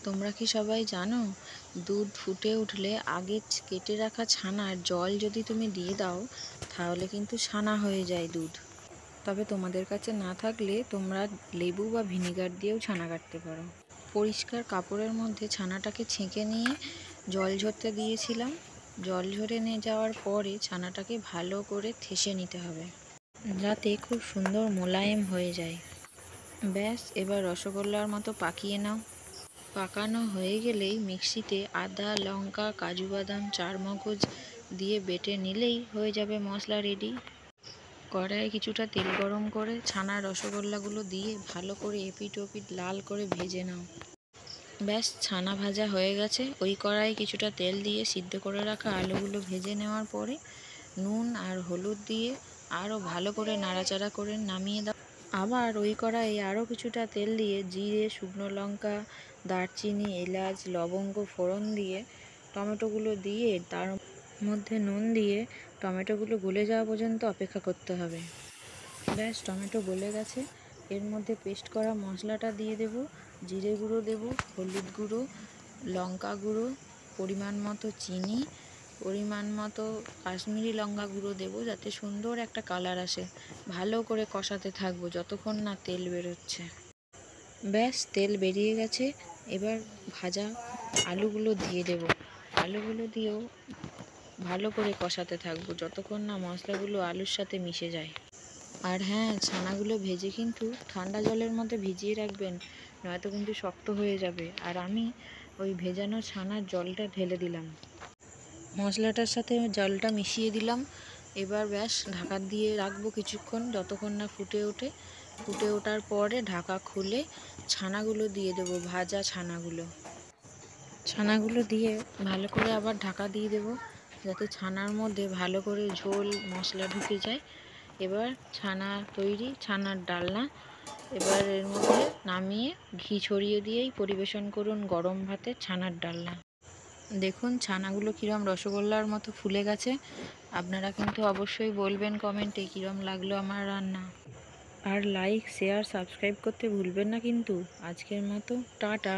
তোমরা কি সবাই জানো দুধ ফুটে উঠলে আগে কেটে রাখা ছানার জল যদি তুমি দিয়ে দাও তাহলে কিন্তু ছানা হয়ে যায় দুধ। তবে তোমাদের কাছে না থাকলে তোমরা লেবু বা ভিনিগার দিয়েও ছানা কাটতে পারো। পরিষ্কার কাপড়ের মধ্যে ছানাটাকে ছেঁকে নিয়ে জল ঝরতে দিয়েছিলাম। জল ঝরে নিয়ে যাওয়ার পরে ছানাটাকে ভালো করে ঠেসে নিতে হবে যাতে খুব সুন্দর মোলায়েম হয়ে যায়। ব্যাস, এবার রসগোল্লার মতো পাকিয়ে নাও। পাকানো হয়ে গেলেই মিক্সিতে আদা, লঙ্কা, কাজু বাদাম, চারমগজ দিয়ে বেটে নিলেই হয়ে যাবে মশলা রেডি। কড়াইয়ে কিছুটা তেল গরম করে ছানার রসগোল্লাগুলো দিয়ে ভালো করে এপিট ওপিট লাল করে ভেজে নাও। ব্যাস, ছানা ভাজা হয়ে গেছে। ওই কড়াইয়ে কিছুটা তেল দিয়ে সিদ্ধ করে রাখা আলুগুলো ভেজে নেওয়ার পরে নুন আর হলুদ দিয়ে আরও ভালো করে নাড়াচাড়া করে নামিয়ে দাও। আবার ওই কড়াইয়ে আরও কিছুটা তেল দিয়ে জিরে, শুকনো লঙ্কা, দারচিনি, এলাচ, লবঙ্গ ফোড়ন দিয়ে টমেটোগুলো দিয়ে তার মধ্যে নুন দিয়ে টমেটোগুলো গলে যাওয়া পর্যন্ত অপেক্ষা করতে হবে। ব্যাস, টমেটো গলে গেছে। এর মধ্যে পেস্ট করা মশলাটা দিয়ে দেব। জিরে গুঁড়ো দেব, হলুদ গুঁড়ো, লঙ্কা গুঁড়ো, পরিমাণ মতো চিনি, পরিমাণ মতো কাশ্মীরি লঙ্কা গুঁড়ো দেবো যাতে সুন্দর একটা কালার আসে। ভালো করে কষাতে থাকবো যতক্ষণ না তেল বেরোচ্ছে। ব্যাস, তেল বেরিয়ে গেছে। এবার ভাজা আলুগুলো দিয়ে দেব। আলুগুলো দিয়েও ভালো করে কষাতে থাকবো যতক্ষণ না মশলাগুলো আলুর সাথে মিশে যায়। আর হ্যাঁ, ছানাগুলো ভেজে কিন্তু ঠান্ডা জলের মধ্যে ভিজিয়ে রাখবেন, নয়তো কিন্তু শক্ত হয়ে যাবে। আর আমি ওই ভেজানো ছানার জলটা ঢেলে দিলাম, মশলাটার সাথে জলটা মিশিয়ে দিলাম। এবার ব্যাস, ঢাকা দিয়ে রাখবো কিছুক্ষণ যতক্ষণ না ফুটে ওঠে। ফুটে ওঠার পরে ঢাকা খুলে ছানাগুলো দিয়ে দেবো, ভাজা ছানাগুলো দিয়ে ভালো করে আবার ঢাকা দিয়ে দেবো যাতে ছানার মধ্যে ভালো করে ঝোল মশলা ঢুকে যায়। এবার ছানা তৈরি, ছানার ডালনা। এবার এর মধ্যে নামিয়ে ঘি ছড়িয়ে দিয়েই পরিবেশন করুন গরম ভাতে ছানার ডালনা। দেখুন ছানাগুলো কীরম রসগোল্লার মতো ফুলে গেছে। আপনারা কিন্তু অবশ্যই বলবেন কমেন্টে কীরম লাগলো আমার রান্না। আর লাইক, শেয়ার, সাবস্ক্রাইব করতে ভুলবেন না কিন্তু। আজকের মতো টাটা।